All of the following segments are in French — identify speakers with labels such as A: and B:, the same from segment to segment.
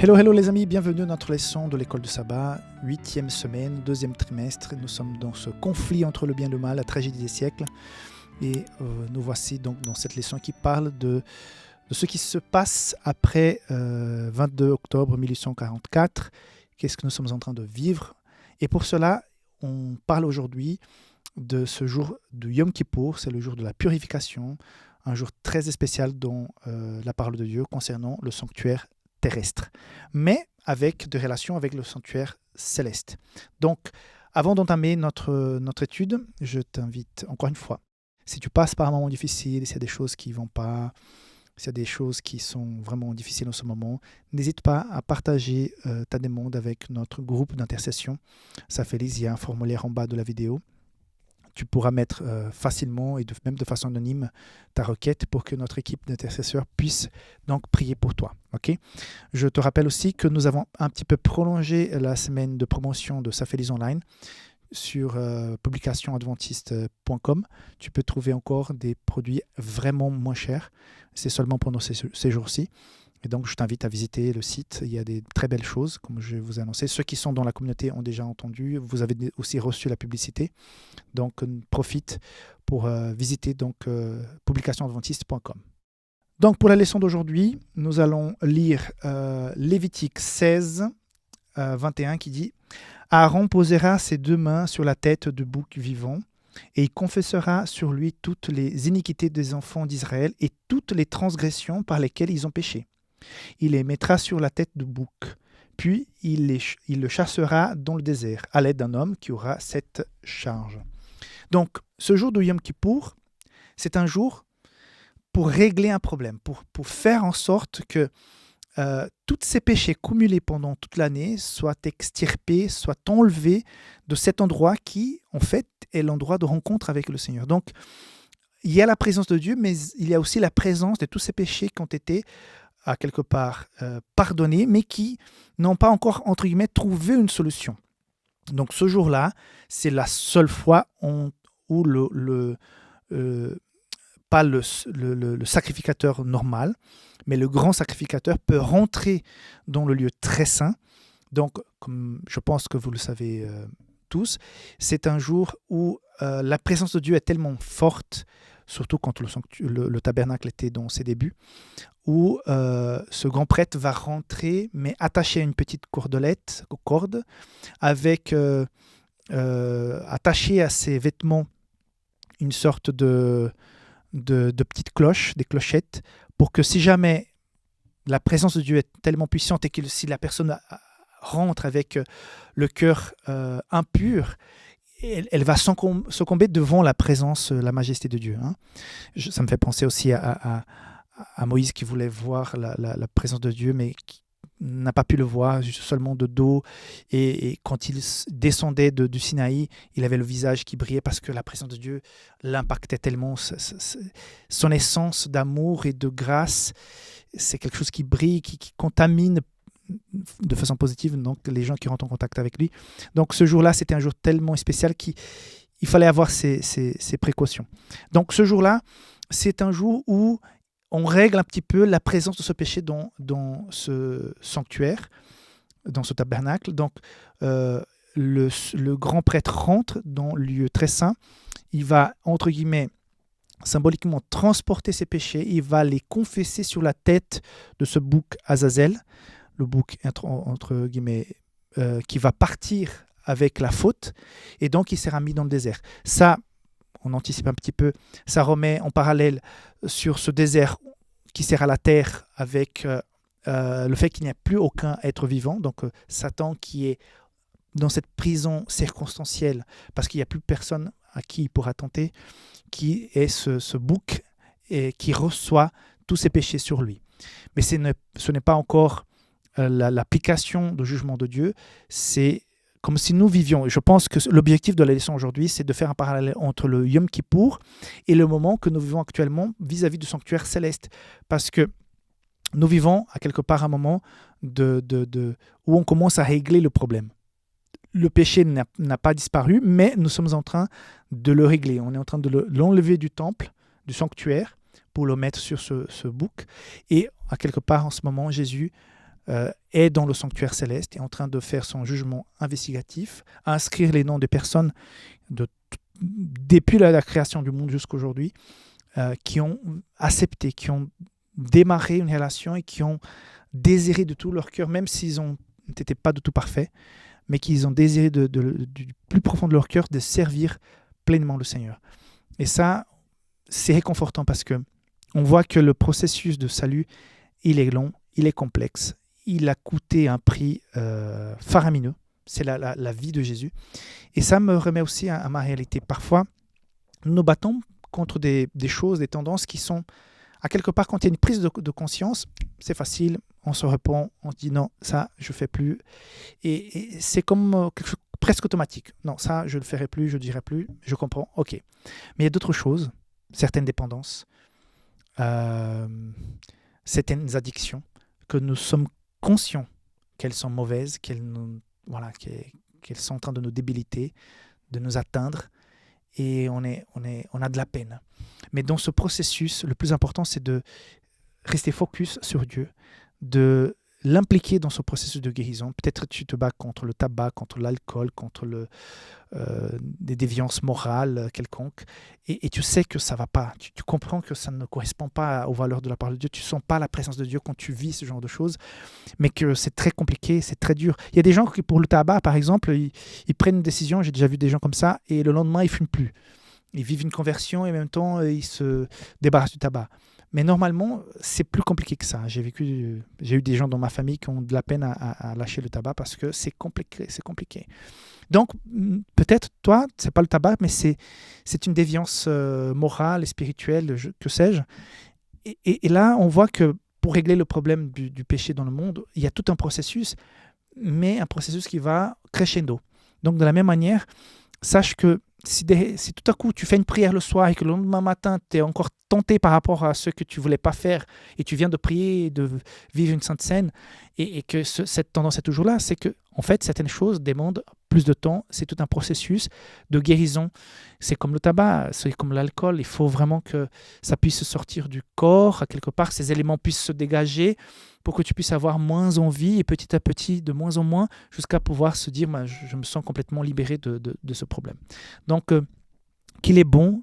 A: Hello, hello les amis, bienvenue à notre leçon de l'école de sabbat, 8e semaine, 2e trimestre. Nous sommes dans ce conflit entre le bien et le mal, la tragédie des siècles. Et nous voici donc dans cette leçon qui parle de ce qui se passe après 22 octobre 1844. Qu'est-ce que nous sommes en train de vivre? Et pour cela, on parle aujourd'hui de ce jour de Yom Kippour, c'est le jour de la purification, un jour très spécial dans la parole de Dieu concernant le sanctuaire terrestre, mais avec des relations avec le sanctuaire céleste. Donc, avant d'entamer notre étude, je t'invite encore une fois, si tu passes par un moment difficile, s'il y a des choses qui ne vont pas, s'il y a des choses qui sont vraiment difficiles en ce moment, n'hésite pas à partager ta demande avec notre groupe d'intercession. Ça fait il y a un formulaire en bas de la vidéo. Tu pourras mettre facilement et même de façon anonyme ta requête pour que notre équipe d'intercesseurs puisse donc prier pour toi. Okay? Je te rappelle aussi que nous avons un petit peu prolongé la semaine de promotion de Safélis Online sur publicationadventiste.com. Tu peux trouver encore des produits vraiment moins chers. C'est seulement pendant ces jours-ci. Et donc, je t'invite à visiter le site. Il y a des très belles choses, comme je vous ai annoncé. Ceux qui sont dans la communauté ont déjà entendu. Vous avez aussi reçu la publicité. Donc, profite pour visiter publicationadventiste.com. Donc, pour la leçon d'aujourd'hui, nous allons lire Lévitique 16, 21, qui dit « Aaron posera ses deux mains sur la tête du bouc vivant, et il confessera sur lui toutes les iniquités des enfants d'Israël et toutes les transgressions par lesquelles ils ont péché. Il les mettra sur la tête du bouc, puis il le chassera dans le désert, à l'aide d'un homme qui aura cette charge. » Donc, ce jour de Yom Kippour, c'est un jour pour régler un problème, pour faire en sorte que tous ces péchés cumulés pendant toute l'année soient extirpés, soient enlevés de cet endroit qui, en fait, est l'endroit de rencontre avec le Seigneur. Donc, il y a la présence de Dieu, mais il y a aussi la présence de tous ces péchés qui ont été à quelque part pardonnés, mais qui n'ont pas encore, entre guillemets, trouvé une solution. Donc ce jour-là, c'est la seule fois où pas le sacrificateur normal, mais le grand sacrificateur peut rentrer dans le lieu très saint. Donc, comme je pense que vous le savez tous, c'est un jour où la présence de Dieu est tellement forte, surtout quand le tabernacle était dans ses débuts, où ce grand prêtre va rentrer, mais attaché à une petite corde, avec attaché à ses vêtements une sorte de petites cloches, des clochettes, pour que si jamais la présence de Dieu est tellement puissante et que si la personne rentre avec le cœur impur, elle va succomber devant la présence, la majesté de Dieu. Hein. Ça me fait penser aussi à Moïse qui voulait voir la présence de Dieu, mais qui n'a pas pu le voir, seulement de dos. Et quand il descendait du Sinaï, il avait le visage qui brillait parce que la présence de Dieu l'impactait tellement. Son essence d'amour et de grâce, c'est quelque chose qui brille, qui contamine de façon positive donc les gens qui rentrent en contact avec lui. Donc ce jour-là, c'était un jour tellement spécial qu'il fallait avoir ces précautions. Donc ce jour-là, c'est un jour où on règle un petit peu la présence de ce péché dans ce sanctuaire, dans ce tabernacle. Donc le grand prêtre rentre dans le lieu très saint. Il va, entre guillemets, symboliquement transporter ses péchés. Il va les confesser sur la tête de ce bouc Azazel, le bouc entre guillemets qui va partir avec la faute, et donc il sera mis dans le désert. Ça, on anticipe un petit peu, ça remet en parallèle sur ce désert qui sera la terre avec le fait qu'il n'y a plus aucun être vivant, donc Satan qui est dans cette prison circonstancielle parce qu'il n'y a plus personne à qui il pourra tenter, qui est ce bouc et qui reçoit tous ses péchés sur lui. Mais ce n'est pas encore l'application du jugement de Dieu, c'est comme si nous vivions. Et je pense que l'objectif de la leçon aujourd'hui, c'est de faire un parallèle entre le Yom Kippour et le moment que nous vivons actuellement vis-à-vis du sanctuaire céleste. Parce que nous vivons à quelque part un moment où on commence à régler le problème. Le péché n'a pas disparu, mais nous sommes en train de le régler. On est en train de l'enlever du temple, du sanctuaire, pour le mettre sur ce bouc. Et à quelque part, en ce moment, Jésus est dans le sanctuaire céleste, est en train de faire son jugement investigatif, à inscrire les noms des personnes depuis la création du monde jusqu'à aujourd'hui, qui ont accepté, qui ont démarré une relation et qui ont désiré de tout leur cœur, même s'ils n'étaient pas du tout parfaits, mais qu'ils ont désiré du plus profond de leur cœur de servir pleinement le Seigneur. Et ça, c'est réconfortant parce que on voit que le processus de salut, il est long, il est complexe, il a coûté un prix faramineux. C'est la vie de Jésus. Et ça me remet aussi à ma réalité. Parfois, nous nous battons contre des choses, des tendances qui sont, à quelque part, quand il y a une prise de conscience, c'est facile, on se répond, on se dit non, ça, je ne fais plus. Et c'est comme quelque chose presque automatique. Non, ça, je ne le ferai plus, je ne dirai plus, je comprends, ok. Mais il y a d'autres choses, certaines dépendances, certaines addictions, que nous sommes conscients qu'elles sont mauvaises, qu'elles sont en train de nous débiliter, de nous atteindre, et on a de la peine. Mais dans ce processus, le plus important, c'est de rester focus sur Dieu, de l'impliquer dans ce processus de guérison. Peut-être tu te bats contre le tabac, contre l'alcool, contre des déviances morales quelconques, et tu sais que ça ne va pas. Tu comprends que ça ne correspond pas aux valeurs de la parole de Dieu. Tu ne sens pas la présence de Dieu quand tu vis ce genre de choses, mais que c'est très compliqué, c'est très dur. Il y a des gens qui, pour le tabac, par exemple, ils prennent une décision, j'ai déjà vu des gens comme ça, et le lendemain, ils ne fument plus. Ils vivent une conversion et en même temps, ils se débarrassent du tabac. Mais normalement, c'est plus compliqué que ça. J'ai eu des gens dans ma famille qui ont de la peine à lâcher le tabac parce que c'est compliqué. Donc, peut-être, toi, c'est pas le tabac, mais c'est une déviance morale et spirituelle, que sais-je. Et là, on voit que pour régler le problème du péché dans le monde, il y a tout un processus, mais un processus qui va crescendo. Donc, de la même manière, sache que si tout à coup tu fais une prière le soir et que le lendemain matin tu es encore tenté par rapport à ce que tu ne voulais pas faire et tu viens de prier et de vivre une sainte scène et que cette tendance est toujours là, c'est que en fait certaines choses demandent plus de temps, c'est tout un processus de guérison. C'est comme le tabac, c'est comme l'alcool, il faut vraiment que ça puisse sortir du corps, à quelque part, ces éléments puissent se dégager pour que tu puisses avoir moins envie et petit à petit, de moins en moins, jusqu'à pouvoir se dire je me sens complètement libéré de ce problème. Donc, qu'il est bon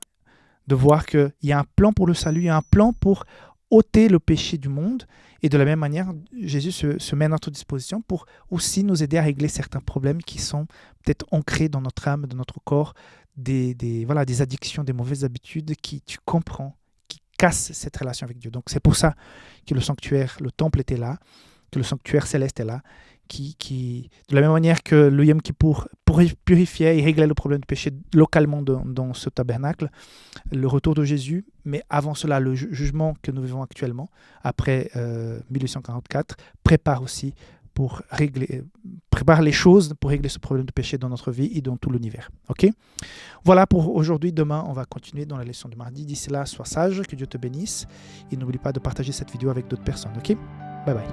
A: de voir qu'il y a un plan pour le salut, il y a un plan pour ôter le péché du monde. Et de la même manière, Jésus se met à notre disposition pour aussi nous aider à régler certains problèmes qui sont peut-être ancrés dans notre âme, dans notre corps, des addictions, des mauvaises habitudes qui, tu comprends, qui cassent cette relation avec Dieu. Donc c'est pour ça que le sanctuaire, le temple était là, que le sanctuaire céleste est là, qui de la même manière que le Yom Kippour purifiait et réglait le problème du péché localement dans ce tabernacle, le retour de Jésus, mais avant cela, le jugement que nous vivons actuellement, après 1844, prépare les choses pour régler ce problème de péché dans notre vie et dans tout l'univers. Ok ? Voilà pour aujourd'hui. Demain, on va continuer dans la leçon de mardi. D'ici là, sois sage, que Dieu te bénisse et n'oublie pas de partager cette vidéo avec d'autres personnes. Ok ? Bye bye.